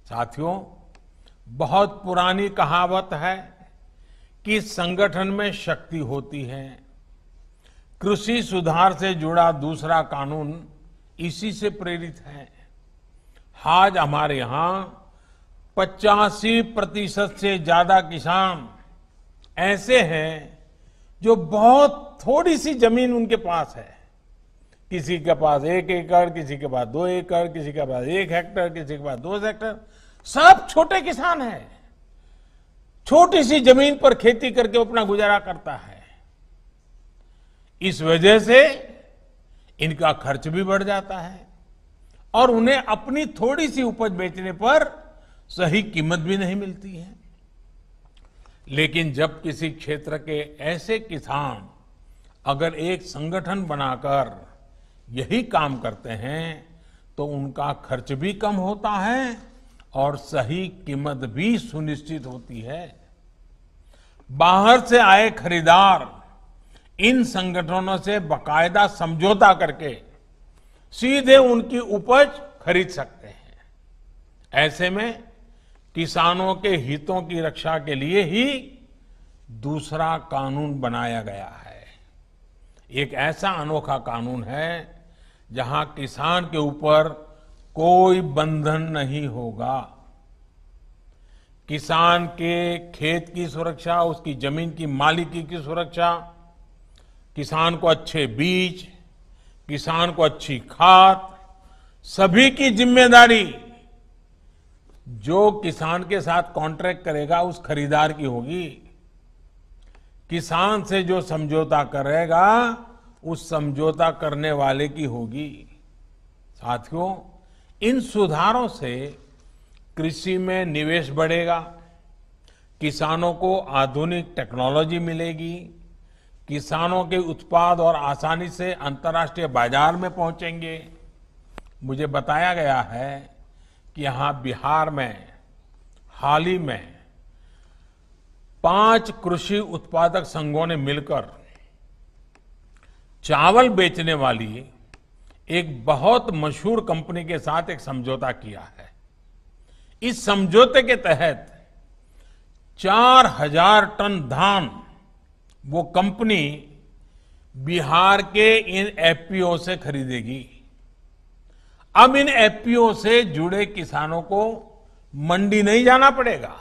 साथियों, बहुत पुरानी कहावत है कि संगठन में शक्ति होती है। कृषि सुधार से जुड़ा दूसरा कानून इसी से प्रेरित है। आज हमारे यहाँ 85% से ज्यादा किसान ऐसे हैं जो बहुत थोड़ी सी जमीन उनके पास है। किसी के पास 1 एकड़, किसी के पास 2 एकड़, किसी के पास 1 हेक्टेयर, किसी के पास 2 हेक्टेयर। सब छोटे किसान हैं। छोटी सी जमीन पर खेती करके अपना गुजारा करता है। इस वजह से इनका खर्च भी बढ़ जाता है और उन्हें अपनी थोड़ी सी उपज बेचने पर सही कीमत भी नहीं मिलती है। लेकिन जब किसी क्षेत्र के ऐसे किसान अगर एक संगठन बनाकर यही काम करते हैं तो उनका खर्च भी कम होता है और सही कीमत भी सुनिश्चित होती है। बाहर से आए खरीदार इन संगठनों से बाकायदा समझौता करके सीधे उनकी उपज खरीद सकते हैं। ऐसे में किसानों के हितों की रक्षा के लिए ही दूसरा कानून बनाया गया है। एक ऐसा अनोखा कानून है जहां किसान के ऊपर कोई बंधन नहीं होगा। किसान के खेत की सुरक्षा, उसकी जमीन की मालिकी की सुरक्षा, किसान को अच्छे बीज, किसान को अच्छी खाद, सभी की जिम्मेदारी जो किसान के साथ कॉन्ट्रैक्ट करेगा उस खरीदार की होगी। किसान से जो समझौता करेगा उस समझौता करने वाले की होगी। साथियों, इन सुधारों से कृषि में निवेश बढ़ेगा, किसानों को आधुनिक टेक्नोलॉजी मिलेगी, किसानों के उत्पाद और आसानी से अंतर्राष्ट्रीय बाजार में पहुंचेंगे। मुझे बताया गया है कि यहां बिहार में हाल ही में 5 कृषि उत्पादक संघों ने मिलकर चावल बेचने वाली एक बहुत मशहूर कंपनी के साथ एक समझौता किया है। इस समझौते के तहत 4000 टन धान वो कंपनी बिहार के इन एफपीओ से खरीदेगी। अब इन एफपीओ से जुड़े किसानों को मंडी नहीं जाना पड़ेगा।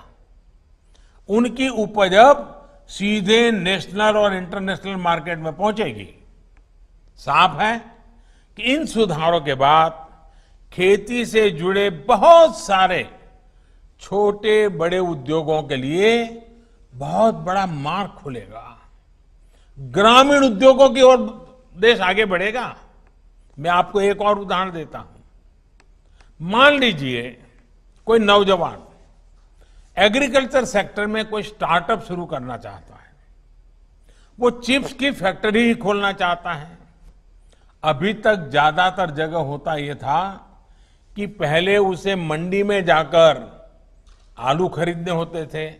उनकी उपज अब सीधे नेशनल और इंटरनेशनल मार्केट में पहुंचेगी। साफ है कि इन सुधारों के बाद खेती से जुड़े बहुत सारे छोटे बड़े उद्योगों के लिए बहुत बड़ा मार्ग खुलेगा। ग्रामीण उद्योगों की ओर देश आगे बढ़ेगा। मैं आपको एक और उदाहरण देता हूं। मान लीजिए कोई नौजवान एग्रीकल्चर सेक्टर में कोई स्टार्टअप शुरू करना चाहता है। वो चिप्स की फैक्ट्री ही खोलना चाहता है। अभी तक ज्यादातर जगह होता यह था कि पहले उसे मंडी में जाकर आलू खरीदने होते थे,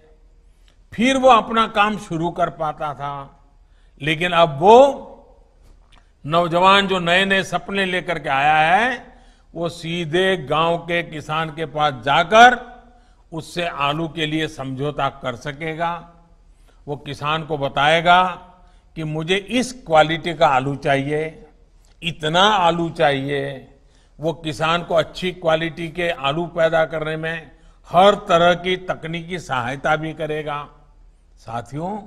फिर वो अपना काम शुरू कर पाता था। लेकिन अब वो नौजवान जो नए नए सपने लेकर के आया है, वो सीधे गांव के किसान के पास जाकर उससे आलू के लिए समझौता कर सकेगा। वो किसान को बताएगा कि मुझे इस क्वालिटी का आलू चाहिए, इतना आलू चाहिए। वो किसान को अच्छी क्वालिटी के आलू पैदा करने में हर तरह की तकनीकी सहायता भी करेगा। साथियों,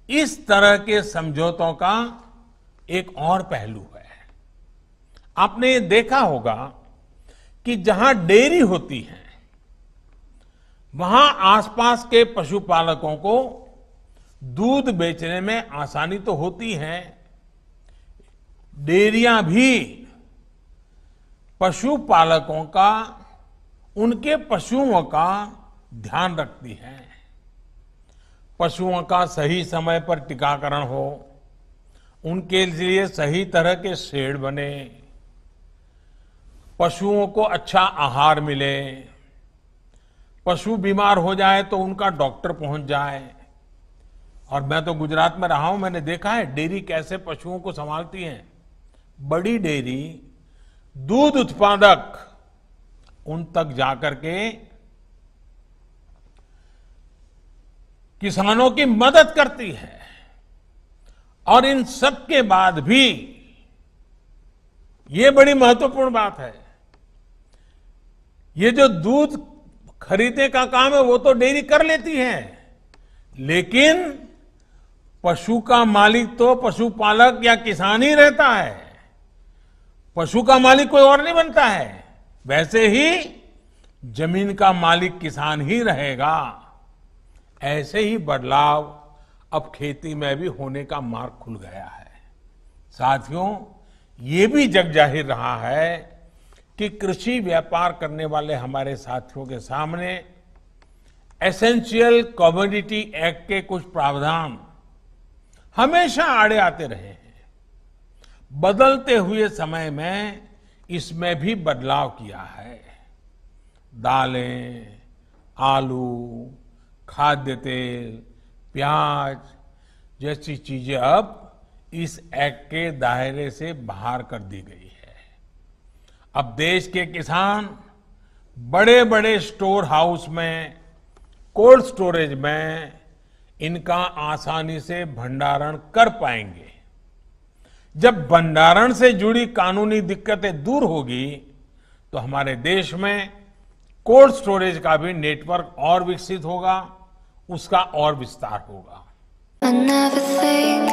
इस तरह के समझौतों का एक और पहलू है। आपने ये देखा होगा कि जहां डेयरी होती है वहां आसपास के पशुपालकों को दूध बेचने में आसानी तो होती है। डेयरियां भी पशुपालकों का, उनके पशुओं का ध्यान रखती हैं। पशुओं का सही समय पर टीकाकरण हो, उनके लिए सही तरह के शेड बने, पशुओं को अच्छा आहार मिले, पशु बीमार हो जाए तो उनका डॉक्टर पहुंच जाए। और मैं तो गुजरात में रहा हूं, मैंने देखा है डेयरी कैसे पशुओं को संभालती है। बड़ी डेयरी दूध उत्पादक उन तक जाकर के किसानों की मदद करती है। और इन सब के बाद भी ये बड़ी महत्वपूर्ण बात है, ये जो दूध खरीदने का काम है वो तो डेयरी कर लेती है, लेकिन पशु का मालिक तो पशुपालक या किसान ही रहता है। पशु का मालिक कोई और नहीं बनता है। वैसे ही जमीन का मालिक किसान ही रहेगा। ऐसे ही बदलाव अब खेती में भी होने का मार्ग खुल गया है। साथियों, ये भी जग जाहिर रहा है कि कृषि व्यापार करने वाले हमारे साथियों के सामने एसेंशियल कमोडिटी एक्ट के कुछ प्रावधान हमेशा आड़े आते रहे हैं। बदलते हुए समय में इसमें भी बदलाव किया है। दालें, आलू, खाद्य तेल, प्याज जैसी चीजें अब इस एक्ट के दायरे से बाहर कर दी गई है। अब देश के किसान बड़े बड़े स्टोर हाउस में, कोल्ड स्टोरेज में इनका आसानी से भंडारण कर पाएंगे। जब भंडारण से जुड़ी कानूनी दिक्कतें दूर होगी तो हमारे देश में कोल्ड स्टोरेज का भी नेटवर्क और विकसित होगा, उसका और विस्तार होगा। I never think